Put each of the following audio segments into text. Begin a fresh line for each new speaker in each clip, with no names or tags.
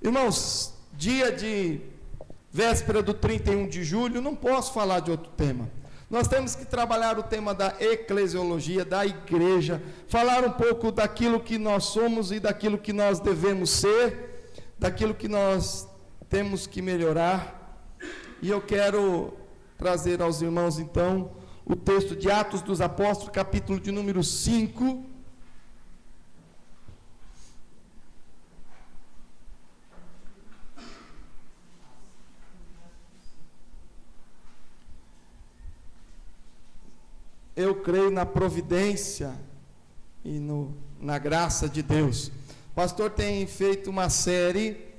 Irmãos, dia de véspera do 31 de julho, não posso falar de outro tema. Nós temos que trabalhar o tema da eclesiologia, da igreja, falar um pouco daquilo que nós somos e daquilo que nós devemos ser, daquilo que nós temos que melhorar. E eu quero trazer aos irmãos, então, o texto de Atos dos Apóstolos, capítulo de número 5. Eu creio na providência e na graça de Deus. O pastor tem feito uma série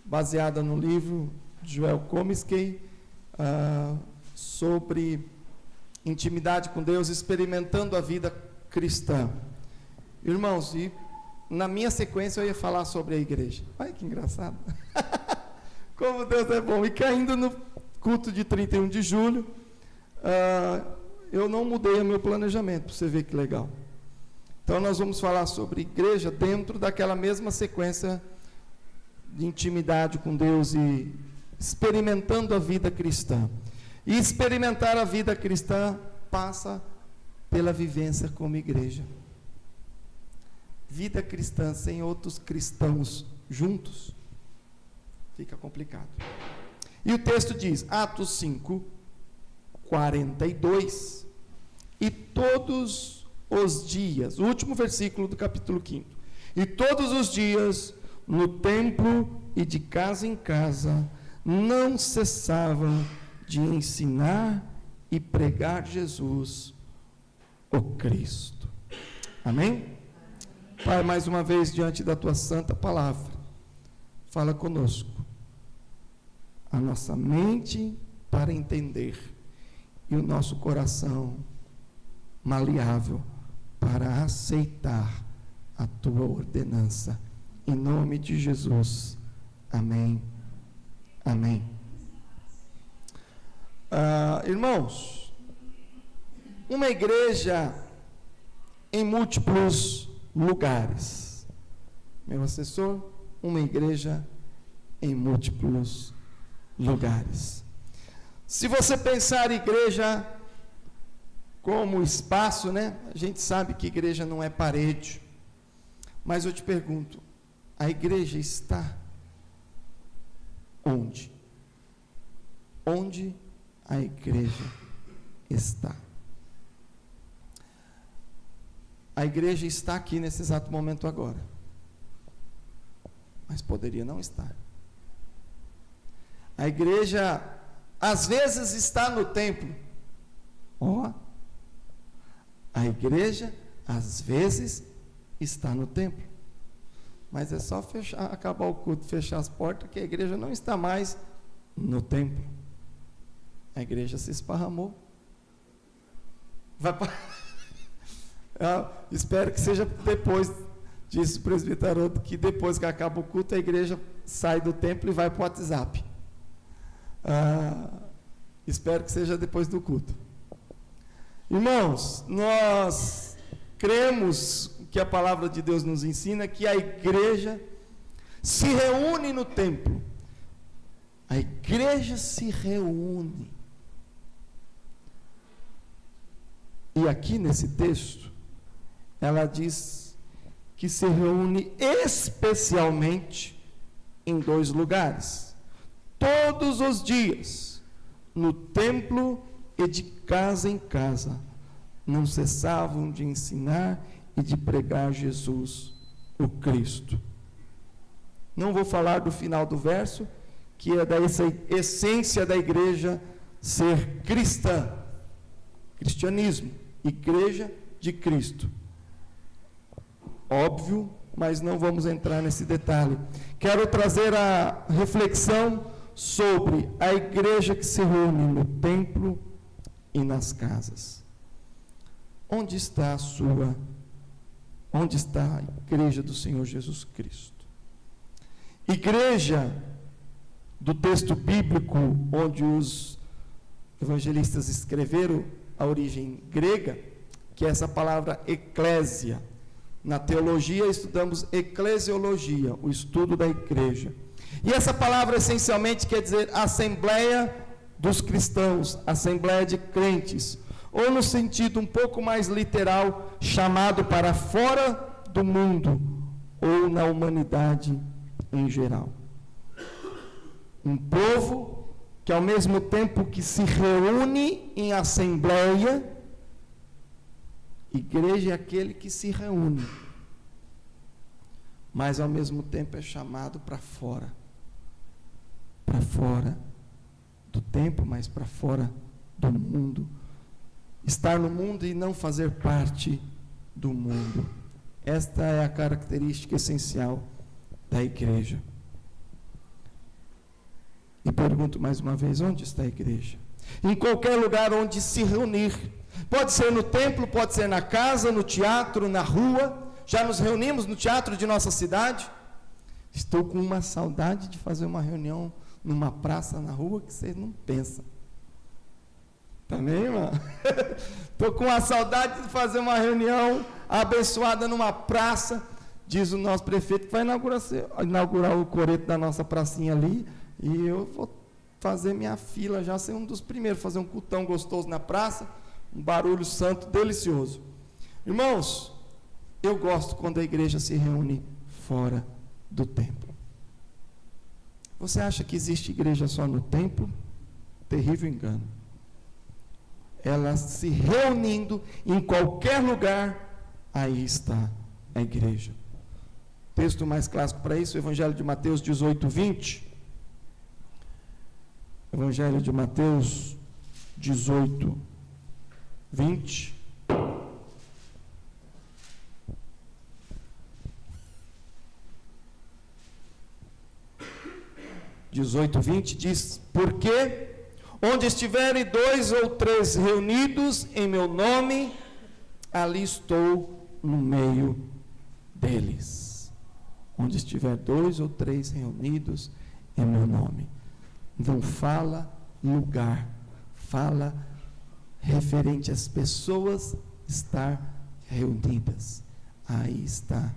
baseada no livro de Joel Comiskey, sobre intimidade com Deus, experimentando a vida cristã. Irmãos, e na minha sequência eu ia falar sobre a igreja. Olha que engraçado. Como Deus é bom. E caindo no culto de 31 de julho, eu não mudei o meu planejamento, para você ver que legal. Então nós vamos falar sobre igreja dentro daquela mesma sequência de intimidade com Deus e experimentando a vida cristã. E experimentar a vida cristã passa pela vivência como igreja. Vida cristã sem outros cristãos juntos fica complicado. E o texto diz, Atos 5, 42, e todos os dias, o último versículo do capítulo 5, e todos os dias, no templo e de casa em casa, não cessavam de ensinar e pregar Jesus, o Cristo. Amém? Pai, mais uma vez, diante da Tua santa palavra, fala conosco, a nossa mente para entender, e o nosso coração maleável para aceitar a Tua ordenança. Em nome de Jesus. Amém. Amém. Irmãos, uma igreja em múltiplos lugares. Meu assessor, uma igreja em múltiplos lugares. Se você pensar em igreja como espaço, né? A gente sabe que igreja não é parede. Mas eu te pergunto, a igreja está onde? Onde a igreja está? A igreja está aqui nesse exato momento agora. Mas poderia não estar. A igreja às vezes está no templo. A igreja às vezes está no templo. Mas é só acabar o culto, fechar as portas, que a igreja não está mais no templo. A igreja se esparramou. Espero que seja depois, disse o presbítero, que depois que acaba o culto, a igreja sai do templo e vai para o WhatsApp. Espero que seja depois do culto. Irmãos, nós cremos que a palavra de Deus nos ensina que a igreja se reúne no templo. A igreja se reúne. E aqui nesse texto, ela diz que se reúne especialmente em 2 lugares. Todos os dias, no templo e de casa em casa, não cessavam de ensinar e de pregar Jesus, o Cristo. Não vou falar do final do verso, que é dessa essência da igreja ser cristã. Cristianismo, igreja de Cristo. Óbvio, mas não vamos entrar nesse detalhe. Quero trazer a reflexão sobre a igreja que se reúne no templo e nas casas. Onde está a igreja do Senhor Jesus Cristo? Igreja, do texto bíblico, onde os evangelistas escreveram a origem grega, que é essa palavra eclésia, Na teologia estudamos eclesiologia, o estudo da igreja. E essa palavra essencialmente quer dizer assembleia dos cristãos, assembleia de crentes, ou no sentido um pouco mais literal, chamado para fora do mundo, ou na humanidade em geral. Um povo que ao mesmo tempo que se reúne em assembleia, igreja é aquele que se reúne, mas ao mesmo tempo é chamado para fora do tempo, mas para fora do mundo, estar no mundo e não fazer parte do mundo. Esta é a característica essencial da igreja. E pergunto mais uma vez, onde está a igreja? Em qualquer lugar onde se reunir. Pode ser no templo, pode ser na casa, no teatro, na rua. Já nos reunimos no teatro de nossa cidade. Estou com uma saudade de fazer uma reunião numa praça na rua que vocês não pensam. Também, irmã? Estou com uma saudade de fazer uma reunião abençoada numa praça. Diz o nosso prefeito que vai inaugurar o coreto da nossa pracinha ali. E eu vou fazer minha fila já, ser um dos primeiros, fazer um cultão gostoso na praça, um barulho santo delicioso. Irmãos, eu gosto quando a igreja se reúne fora do templo. Você acha que existe igreja só no templo? Terrível engano. Ela se reunindo em qualquer lugar, aí está a igreja. Texto mais clássico para isso, o Evangelho de Mateus 18, 20. Evangelho de Mateus 18, 20. Diz: porque onde estiverem 2 ou 3 reunidos em meu nome, ali estou no meio deles. Onde estiver 2 ou 3 reunidos em meu nome. Não fala lugar, fala referente às pessoas estar reunidas. Aí está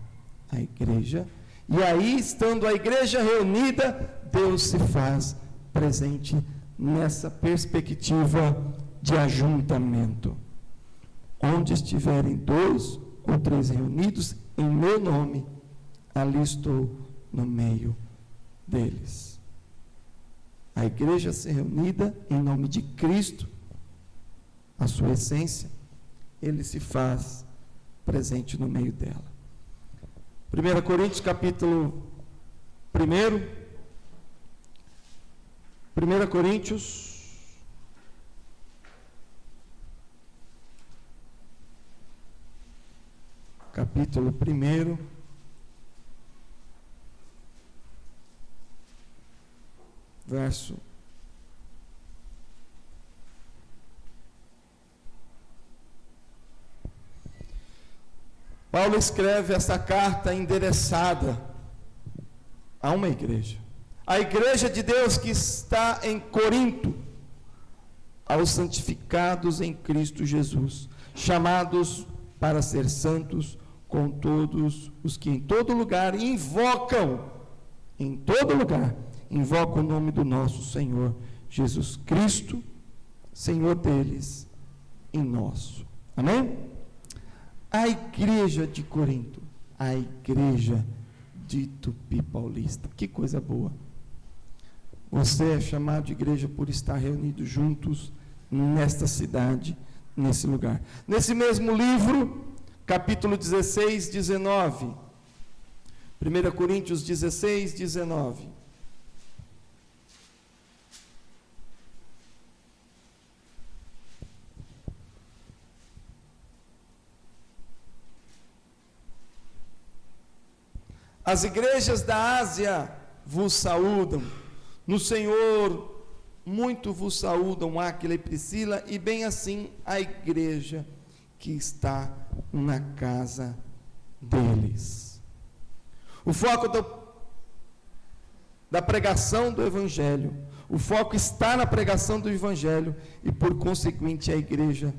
a igreja. E aí, estando a igreja reunida, Deus se faz presente nessa perspectiva de ajuntamento. Onde estiverem 2 ou 3 reunidos em meu nome, ali estou no meio deles. A igreja se reunida em nome de Cristo, a sua essência, ele se faz presente no meio dela. 1 Coríntios capítulo 1. 1 Coríntios capítulo 1. Verso 1. Paulo escreve essa carta endereçada a uma igreja. A igreja de Deus que está em Corinto, aos santificados em Cristo Jesus, chamados para ser santos, com todos os que em todo lugar invocam o nome do nosso Senhor Jesus Cristo, Senhor deles e nosso. Amém? A igreja de Corinto, a igreja de Tupi Paulista, que coisa boa. Você é chamado de igreja por estar reunidos juntos nesta cidade, nesse lugar. Nesse mesmo livro, capítulo 16, 19. 1 Coríntios 16, 19. As igrejas da Ásia vos saúdam. No Senhor, muito vos saúdam Áquila e Priscila, e bem assim a igreja que está na casa deles. O foco da pregação do Evangelho, o foco está na pregação do Evangelho, e por conseguinte a igreja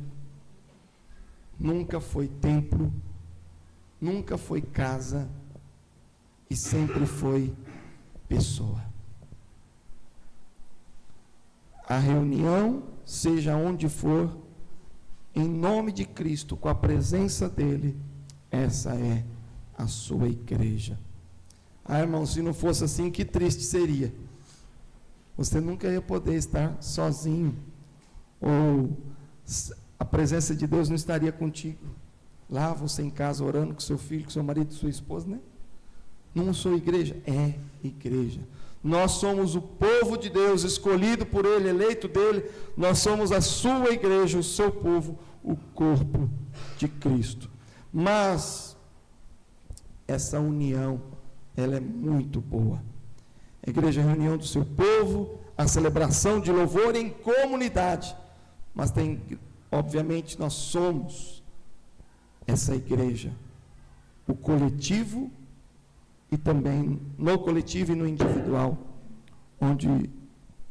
nunca foi templo nunca foi casa e sempre foi pessoa. A reunião, seja onde for, em nome de Cristo, com a presença dele, essa é a sua igreja. Ah, irmão, se não fosse assim, que triste seria. Você nunca ia poder estar sozinho, ou a presença de Deus não estaria contigo. Lá você em casa orando com seu filho, com seu marido, com sua esposa, né? Não sou igreja? É igreja. Nós somos o povo de Deus, escolhido por Ele, eleito dEle. Nós somos a sua igreja, o seu povo, o corpo de Cristo. Mas essa união, ela é muito boa. A igreja é a reunião do seu povo, a celebração de louvor em comunidade. Mas tem, obviamente, nós somos essa igreja, o coletivo, e também no coletivo e no individual, onde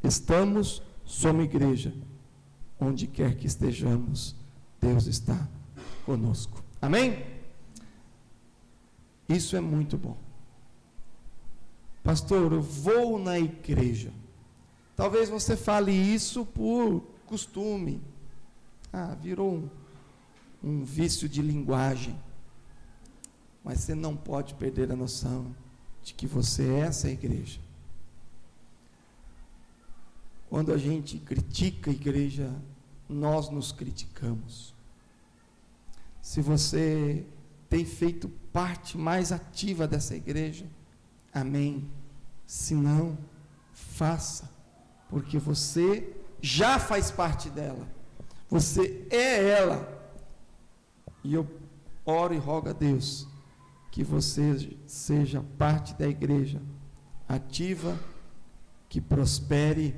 estamos, somos igreja, onde quer que estejamos, Deus está conosco. Amém? Isso é muito bom. Pastor, eu vou na igreja. Talvez você fale isso por costume. Virou um vício de linguagem. Mas você não pode perder a noção de que você é essa igreja. Quando a gente critica a igreja, nós nos criticamos. Se você tem feito parte mais ativa dessa igreja, amém. Se não, faça, porque você já faz parte dela. Você é ela. E eu oro e rogo a Deus que você seja parte da igreja ativa, que prospere,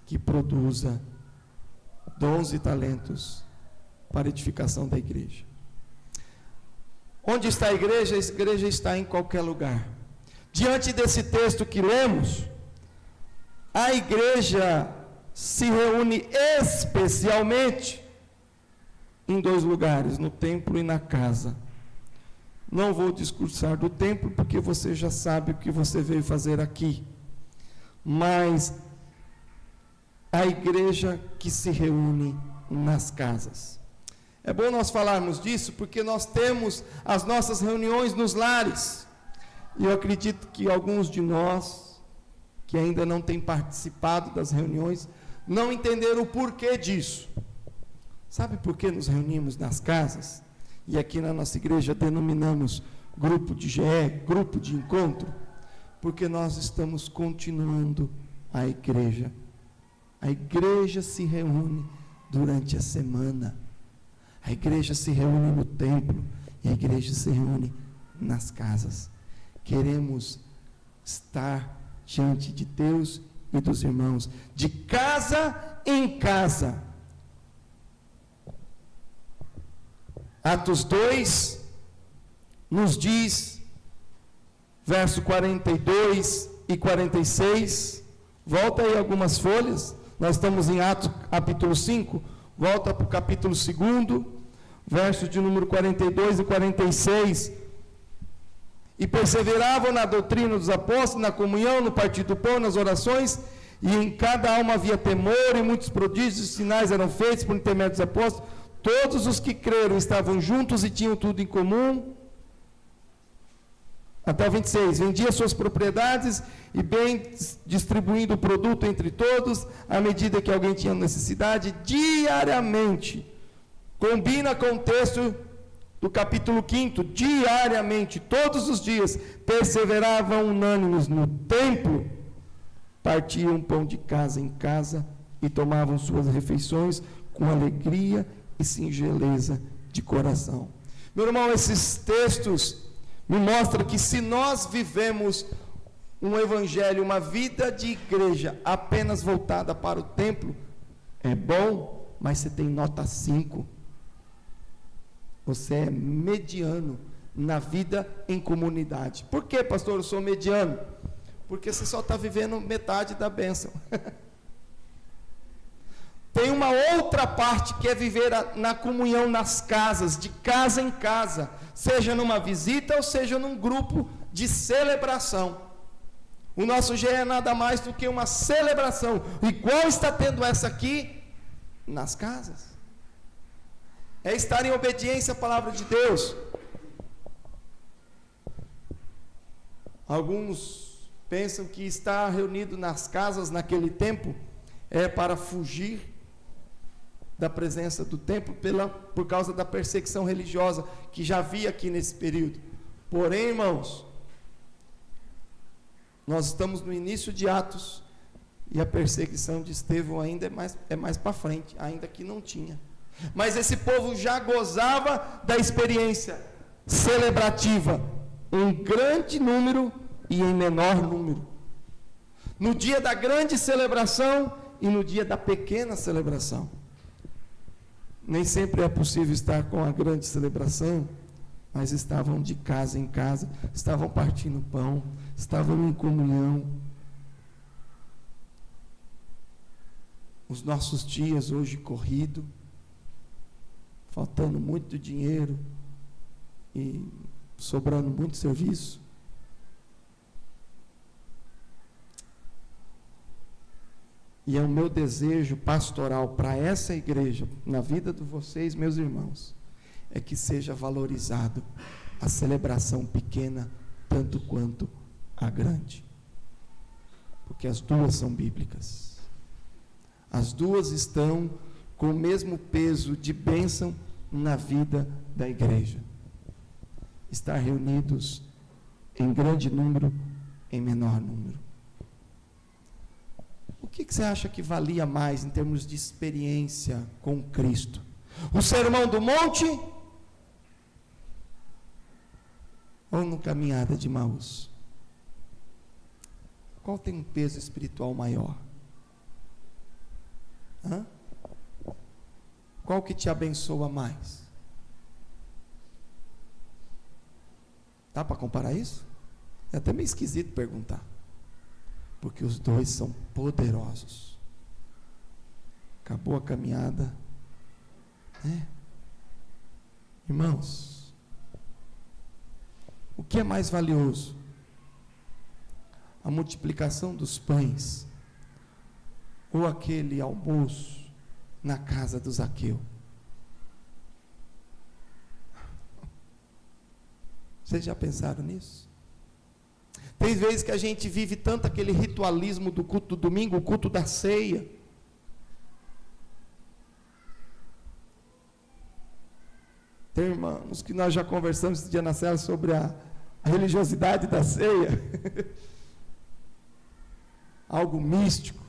que produza dons e talentos para a edificação da igreja. Onde está a igreja? A igreja está em qualquer lugar. Diante desse texto que lemos, a igreja se reúne especialmente em 2 lugares, no templo e na casa. Não vou discursar do templo, porque você já sabe o que você veio fazer aqui. Mas a igreja que se reúne nas casas. É bom nós falarmos disso, porque nós temos as nossas reuniões nos lares. E eu acredito que alguns de nós, que ainda não têm participado das reuniões, não entenderam o porquê disso. Sabe por que nos reunimos nas casas? E aqui na nossa igreja denominamos grupo de GE, grupo de encontro, porque nós estamos continuando a igreja. A igreja se reúne durante a semana. A igreja se reúne no templo e a igreja se reúne nas casas. Queremos estar diante de Deus e dos irmãos, de casa em casa. Atos 2 nos diz, verso 42 e 46, volta aí algumas folhas, nós estamos em Atos capítulo 5, volta para o capítulo 2, verso de número 42 e 46, e perseveravam na doutrina dos apóstolos, na comunhão, no partir do pão, nas orações, e em cada alma havia temor, e muitos prodígios e sinais eram feitos por intermédio dos apóstolos. Todos os que creram estavam juntos e tinham tudo em comum. Até o 26, vendia suas propriedades e bem distribuindo o produto entre todos, à medida que alguém tinha necessidade, diariamente. Combina com o texto do capítulo 5, diariamente, todos os dias, perseveravam unânimes no templo, partiam pão de casa em casa e tomavam suas refeições com alegria e singeleza de coração. Meu irmão, esses textos me mostram que se nós vivemos um evangelho, uma vida de igreja apenas voltada para o templo, é bom, mas você tem nota 5. Você é mediano na vida em comunidade. Por que, pastor, eu sou mediano? Porque você só está vivendo metade da bênção. Tem uma uma outra parte que é viver na comunhão nas casas, de casa em casa, seja numa visita ou seja num grupo de celebração. O nosso GE é nada mais do que uma celebração, igual está tendo essa aqui nas casas. É estar em obediência à palavra de Deus. Alguns pensam que estar reunido nas casas naquele tempo é para fugir da presença do templo por causa da perseguição religiosa que já havia aqui nesse período. Porém, irmãos, nós estamos no início de Atos e a perseguição de Estevão ainda é mais para frente, ainda que não tinha. Mas esse povo já gozava da experiência celebrativa em grande número e em menor número. No dia da grande celebração e no dia da pequena celebração. Nem sempre é possível estar com a grande celebração, mas estavam de casa em casa, estavam partindo pão, estavam em comunhão. Os nossos dias hoje corrido, faltando muito dinheiro e sobrando muito serviço. E é o meu desejo pastoral para essa igreja, na vida de vocês, meus irmãos, é que seja valorizado a celebração pequena, tanto quanto a grande. Porque as duas são bíblicas. As duas estão com o mesmo peso de bênção na vida da igreja. Estar reunidos em grande número, em menor número. O que você acha que valia mais em termos de experiência com Cristo? O sermão do monte ou no caminhada de Emaús? Qual tem um peso espiritual maior? Qual que te abençoa mais? Dá para comparar isso? É até meio esquisito perguntar. Porque os dois são poderosos. Acabou a caminhada. Irmãos, o que é mais valioso? A multiplicação dos pães ou aquele almoço na casa do Zaqueu? Vocês já pensaram nisso? Tem vezes que a gente vive tanto aquele ritualismo do culto do domingo, o culto da ceia. Tem irmãos que nós já conversamos esse dia na cela sobre a religiosidade da ceia. Algo místico.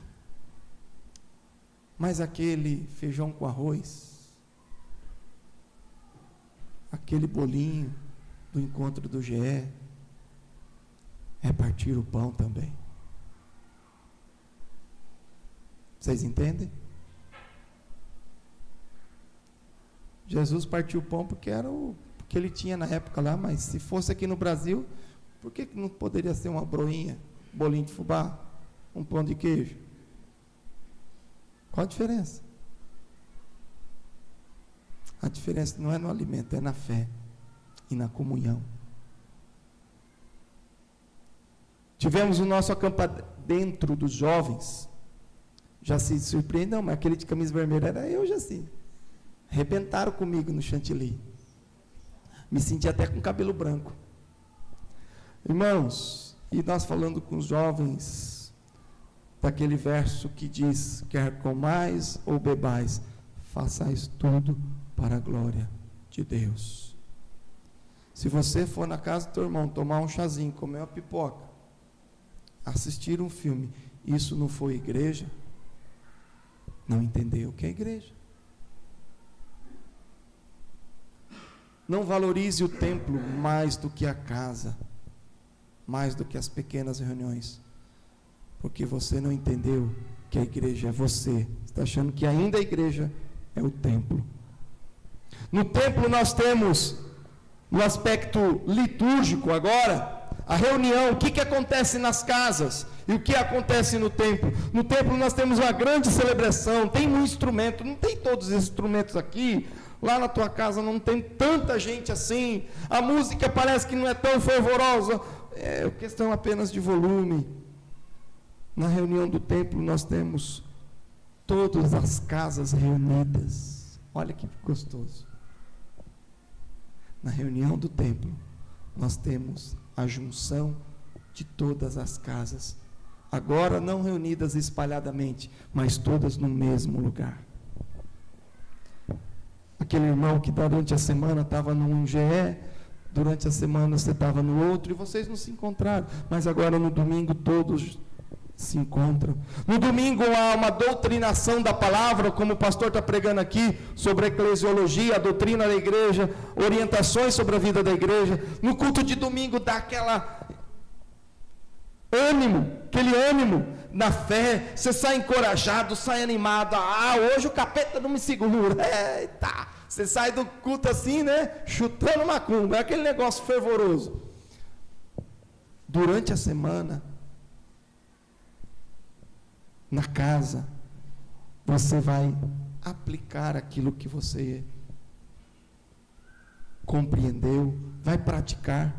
Mas aquele feijão com arroz, aquele bolinho do encontro do GE, é partir o pão também. Vocês entendem? Jesus partiu o pão porque era o que ele tinha na época lá, mas se fosse aqui no Brasil, por que não poderia ser uma broinha, um bolinho de fubá, um pão de queijo? Qual a diferença? A diferença não é no alimento, é na fé e na comunhão. Tivemos o nosso acampamento dentro dos jovens. Já se surpreende, não, mas aquele de camisa vermelha era eu, já sim. Arrebentaram comigo no chantilly. Me senti até com cabelo branco. Irmãos, e nós falando com os jovens, daquele verso que diz, quer comais ou bebais, façais tudo para a glória de Deus. Se você for na casa do teu irmão, tomar um chazinho, comer uma pipoca, assistir um filme, isso não foi igreja? Não entendeu o que é igreja? Não valorize o templo mais do que a casa, mais do que as pequenas reuniões, porque você não entendeu que a igreja é você. Está achando que ainda a igreja é o templo. No templo nós temos, no aspecto litúrgico agora, A reunião, o que acontece nas casas e o que acontece no templo. No templo nós temos uma grande celebração, tem um instrumento, não tem todos os instrumentos aqui, lá na tua casa não tem tanta gente assim, a música parece que não é tão fervorosa, é questão apenas de volume. Na reunião do templo nós temos todas as casas reunidas, olha que gostoso. Na reunião do templo nós temos a junção de todas as casas, agora não reunidas espalhadamente, mas todas no mesmo lugar. Aquele irmão que durante a semana estava num GE, durante a semana você estava no outro, e vocês não se encontraram, mas agora no domingo todos se encontram. No domingo há uma doutrinação da palavra, como o pastor está pregando aqui, sobre a eclesiologia, a doutrina da igreja, orientações sobre a vida da igreja. No culto de domingo dá aquele ânimo na fé, você sai encorajado, sai animado, hoje o capeta não me segura, eita, você sai do culto assim, né, chutando macumba, é aquele negócio fervoroso. Durante a semana, na casa, você vai aplicar aquilo que você compreendeu, vai praticar,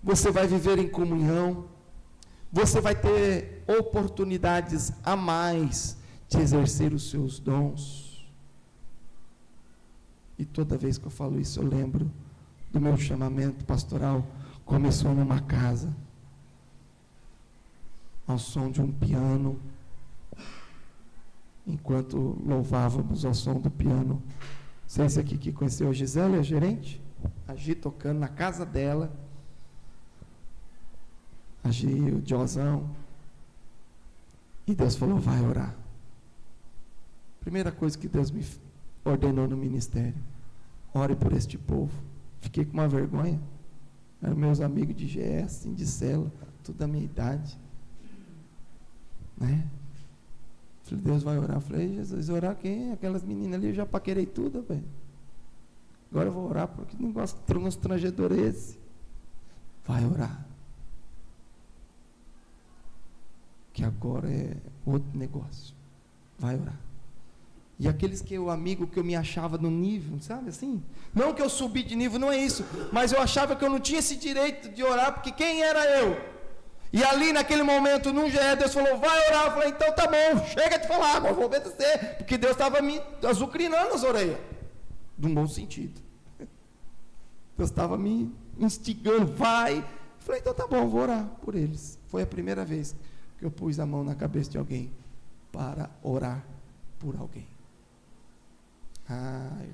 você vai viver em comunhão, você vai ter oportunidades a mais de exercer os seus dons. E toda vez que eu falo isso, eu lembro do meu chamamento pastoral, começou numa casa, ao som de um piano, enquanto louvávamos ao som do piano. Vocês aqui que conheceu a Gisele, a gerente, a Gi tocando na casa dela, a Gi, o Diozão, e Deus falou, vai orar. Primeira coisa que Deus me ordenou no ministério, ore por este povo. Fiquei com uma vergonha, eram meus amigos de GS, assim, de cela, tudo da minha idade, né? Falei, Deus vai orar. Falei, Jesus, orar quem? Aquelas meninas ali, eu já paquerei tudo, velho. Agora eu vou orar, porque negócio constrangedor é esse? Vai orar. Que agora é outro negócio. Vai orar. E aqueles que o amigo que eu me achava no nível, sabe assim? Não que eu subi de nível, não é isso. Mas eu achava que eu não tinha esse direito de orar, porque quem era eu? E ali naquele momento, num GE, Deus falou, vai orar. Eu falei, então tá bom, chega de falar, agora eu vou obedecer. Porque Deus estava me azucrinando as orelhas. De um bom sentido. Deus estava me instigando, vai. Eu falei, então tá bom, vou orar por eles. Foi a primeira vez que eu pus a mão na cabeça de alguém para orar por alguém. Irmão.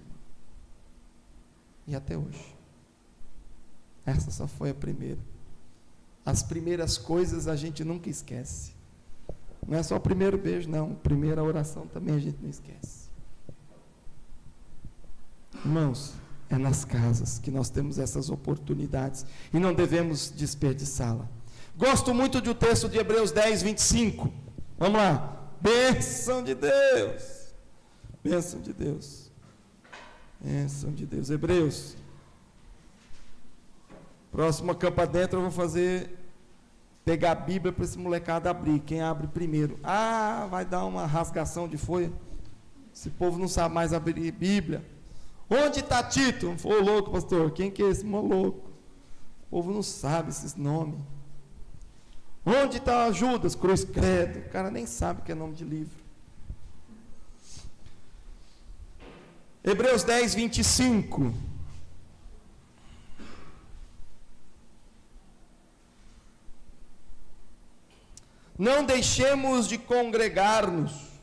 E até hoje. Essa só foi a primeira. As primeiras coisas a gente nunca esquece. Não é só o primeiro beijo, não. A primeira oração também a gente não esquece. Irmãos, é nas casas que nós temos essas oportunidades e não devemos desperdiçá-la. Gosto muito do texto de Hebreus 10, 25. Vamos lá. Bênção de Deus. Bênção de Deus. Bênção de Deus. Hebreus. Próximo campo dentro eu vou pegar a Bíblia para esse molecado abrir. Quem abre primeiro? Vai dar uma rasgação de folha. Esse povo não sabe mais abrir Bíblia. Onde está Tito? Ô louco, pastor. Quem que é esse louco? O povo não sabe esses nomes. Onde está Judas? Cruz Credo. O cara nem sabe o que é nome de livro. Hebreus 10, 25. Não deixemos de congregar-nos,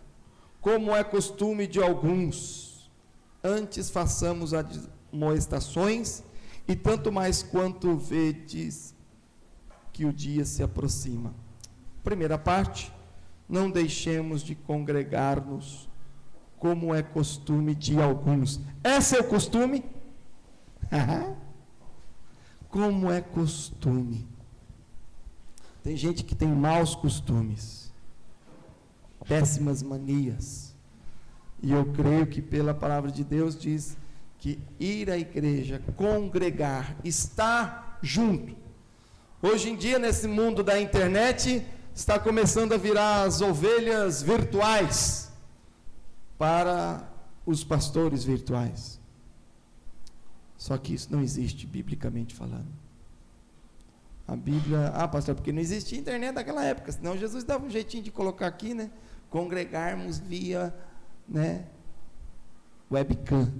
como é costume de alguns. Antes façamos admoestações, e tanto mais quanto vedes que o dia se aproxima. Primeira parte, não deixemos de congregar-nos, como é costume de alguns. Esse é o costume? Como é costume. Tem gente que tem maus costumes, péssimas manias. E eu creio que pela palavra de Deus diz que ir à igreja, congregar, estar junto. Hoje em dia, nesse mundo da internet, está começando a virar as ovelhas virtuais para os pastores virtuais. Só que isso não existe biblicamente falando. A Bíblia, pastor, porque não existia internet naquela época, senão Jesus dava um jeitinho de colocar aqui, né? Congregarmos via, né, webcam.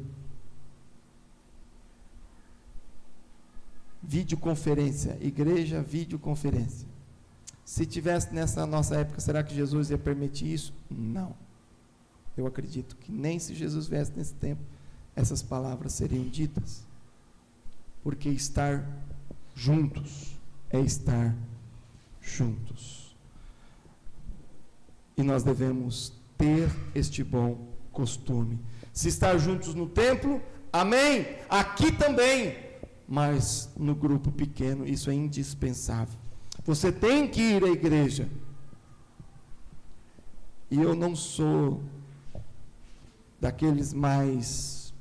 Videoconferência, igreja, videoconferência. Se tivesse nessa nossa época, será que Jesus ia permitir isso? Não. Eu acredito que nem se Jesus viesse nesse tempo, essas palavras seriam ditas. Porque estar juntos é estar juntos. E nós devemos ter este bom costume. Se estar juntos no templo, amém, aqui também, mas no grupo pequeno, isso é indispensável. Você tem que ir à igreja. E eu não sou daqueles mais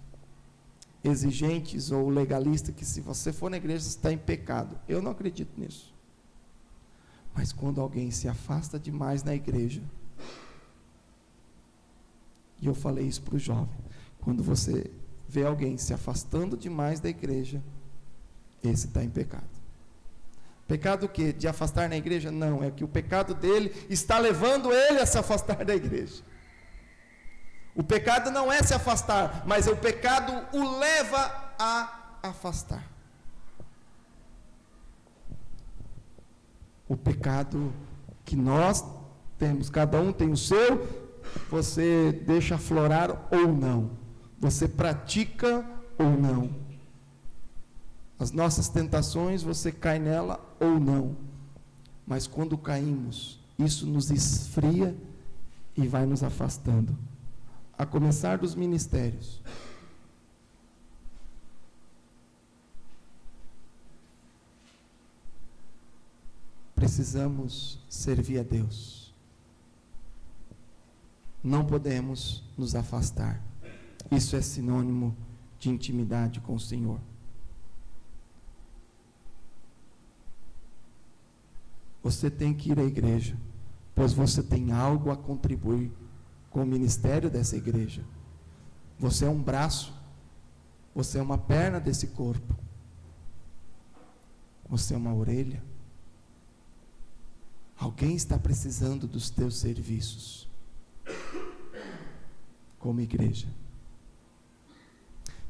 exigentes ou legalistas que se você for na igreja, você está em pecado. Eu não acredito nisso. Mas quando alguém se afasta demais na igreja, e eu falei isso para o jovem, quando você vê alguém se afastando demais da igreja, esse está em pecado. Pecado o quê? De afastar na igreja? Não, é que o pecado dele está levando ele a se afastar da igreja. O pecado não é se afastar, mas o pecado o leva a afastar. O pecado que nós temos, cada um tem o seu, você deixa aflorar ou não, você pratica ou não. As nossas tentações, você cai nela ou não. Mas quando caímos, isso nos esfria e vai nos afastando. A começar dos ministérios. Precisamos servir a Deus. Não podemos nos afastar. Isso é sinônimo de intimidade com o Senhor. Você tem que ir à igreja, pois você tem algo a contribuir com o ministério dessa igreja. Você é um braço, você é uma perna desse corpo, você é uma orelha. Alguém está precisando dos teus serviços, como igreja.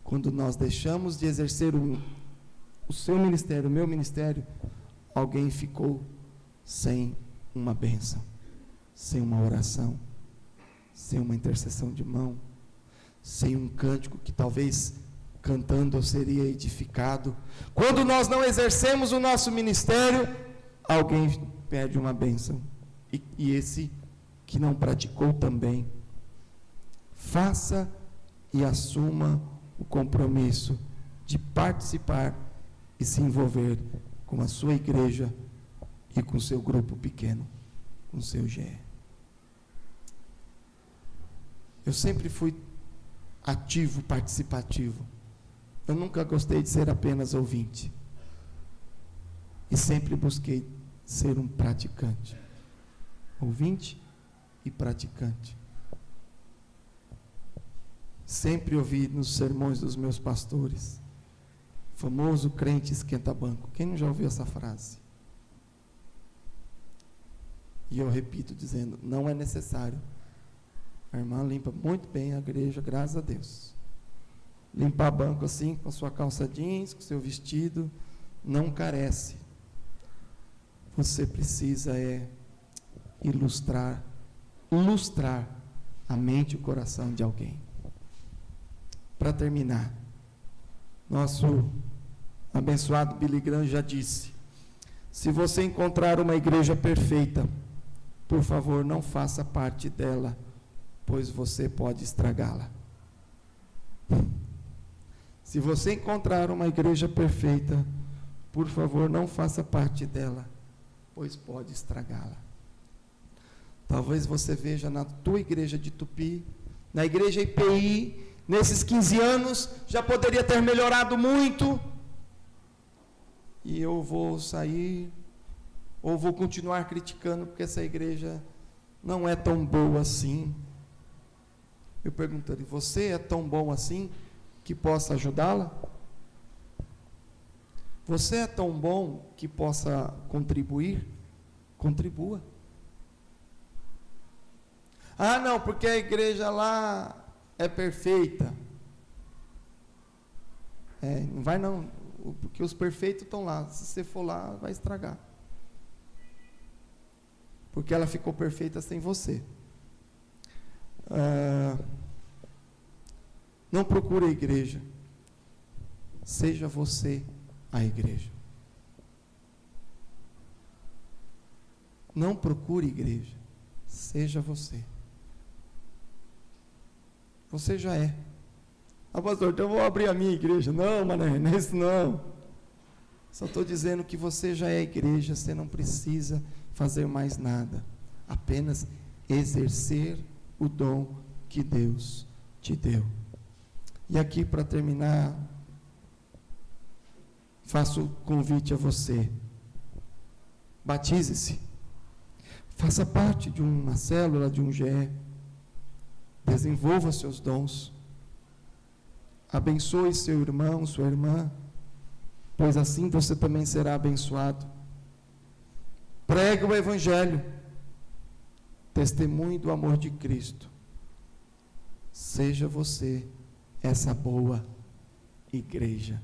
Quando nós deixamos de exercer o seu ministério, o meu ministério, alguém ficou sem uma bênção, sem uma oração, sem uma intercessão de mão, sem um cântico que talvez cantando eu seria edificado. Quando nós não exercemos o nosso ministério, alguém perde uma bênção, e esse que não praticou também. Faça e assuma o compromisso de participar e se envolver com a sua igreja e com o seu grupo pequeno, com o seu GE. Eu sempre fui ativo, participativo. Eu nunca gostei de ser apenas ouvinte. E sempre busquei ser um praticante. Ouvinte e praticante. Sempre ouvi nos sermões dos meus pastores, famoso crente esquenta-banco. Quem não já ouviu essa frase? E eu repito dizendo, não é necessário. A irmã limpa muito bem a igreja, graças a Deus. Limpar banco assim, com a sua calça jeans, com o seu vestido, não carece. Você precisa lustrar a mente e o coração de alguém. Para terminar, nosso abençoado Billy Graham já disse, se você encontrar uma igreja perfeita, por favor, não faça parte dela, pois você pode estragá-la. Se você encontrar uma igreja perfeita, por favor, não faça parte dela, pois pode estragá-la. Talvez você veja na tua igreja de Tupi, na igreja IPI, nesses 15 anos, já poderia ter melhorado muito, e eu vou sair Ou vou continuar criticando porque essa igreja não é tão boa assim? Eu perguntaria: você é tão bom assim que possa ajudá-la? Você é tão bom que possa contribuir? Contribua. Ah, não, porque a igreja lá é perfeita. Não vai não, porque os perfeitos estão lá. Se você for lá, vai estragar. Porque ela ficou perfeita sem você. Não procure a igreja. Seja você a igreja. Não procure igreja. Seja você. Você já é. Ah, pastor, então eu vou abrir a minha igreja. Não, mané, não é isso não. Só estou dizendo que você já é igreja, você não precisa fazer mais nada. Apenas exercer o dom que Deus te deu. E aqui, para terminar, faço convite a você. Batize-se. Faça parte de uma célula, de um GE. Desenvolva seus dons. Abençoe seu irmão, sua irmã, pois assim você também será abençoado. Pregue o Evangelho. Testemunhe do amor de Cristo. Seja você essa boa igreja.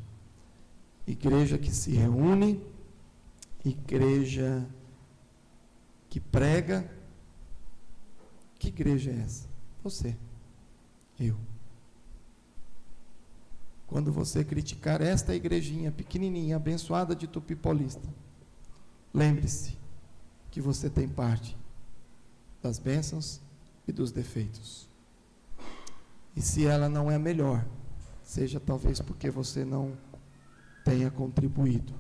Igreja que se reúne, igreja que prega. Que igreja é essa? Você, eu. Quando você criticar esta igrejinha pequenininha, abençoada de Tupi Paulista, lembre-se que você tem parte das bênçãos e dos defeitos. E se ela não é a melhor, seja talvez porque você não tenha contribuído,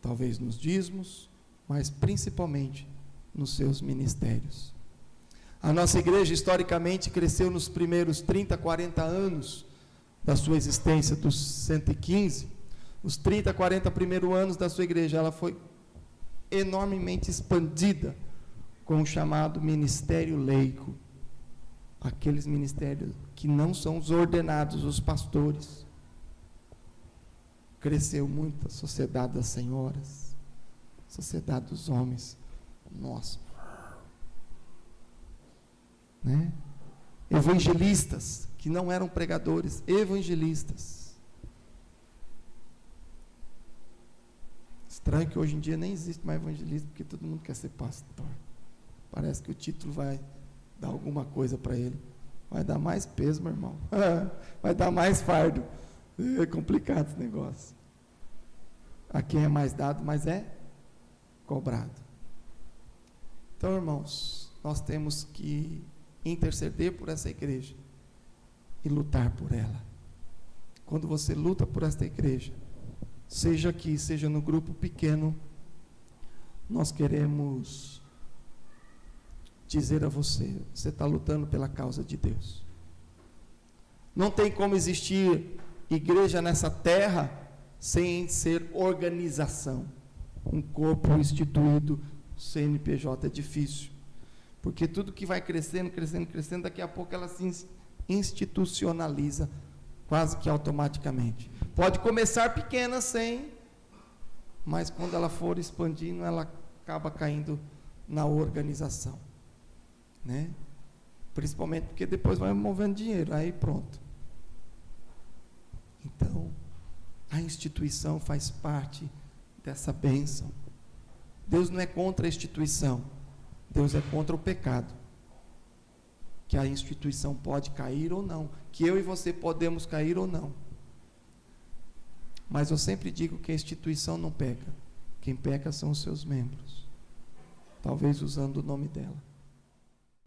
talvez nos dízimos, mas principalmente nos seus ministérios. A nossa igreja historicamente cresceu nos primeiros 30, 40 anos da sua existência, dos 115, os 30, 40 primeiros anos da sua igreja, ela foi enormemente expandida com o chamado ministério leigo, aqueles ministérios que não são os ordenados, os pastores. Cresceu muito a sociedade das senhoras, sociedade dos homens, nossa, né? Evangelistas, que não eram pregadores, evangelistas. Estranho que hoje em dia nem existe mais evangelista, porque todo mundo quer ser pastor. Parece que o título vai dar alguma coisa para ele. Vai dar mais peso, meu irmão. Vai dar mais fardo. É complicado esse negócio. A quem é mais dado, mais é cobrado. Então, irmãos, nós temos que interceder por essa igreja e lutar por ela. Quando você luta por esta igreja, seja aqui, seja no grupo pequeno, nós queremos dizer a você, você está lutando pela causa de Deus. Não tem como existir igreja nessa terra sem ser organização. Um corpo instituído, CNPJ é difícil. Porque tudo que vai crescendo, crescendo, crescendo, daqui a pouco ela se institucionaliza quase que automaticamente. Pode começar pequena mas quando ela for expandindo, ela acaba caindo na organização, né? Principalmente porque depois vai movendo dinheiro, aí pronto. Então, a instituição faz parte dessa bênção. Deus não é contra a instituição, Deus é contra o pecado. Que a instituição pode cair ou não, que eu e você podemos cair ou não. Mas eu sempre digo que a instituição não peca, quem peca são os seus membros, talvez usando o nome dela.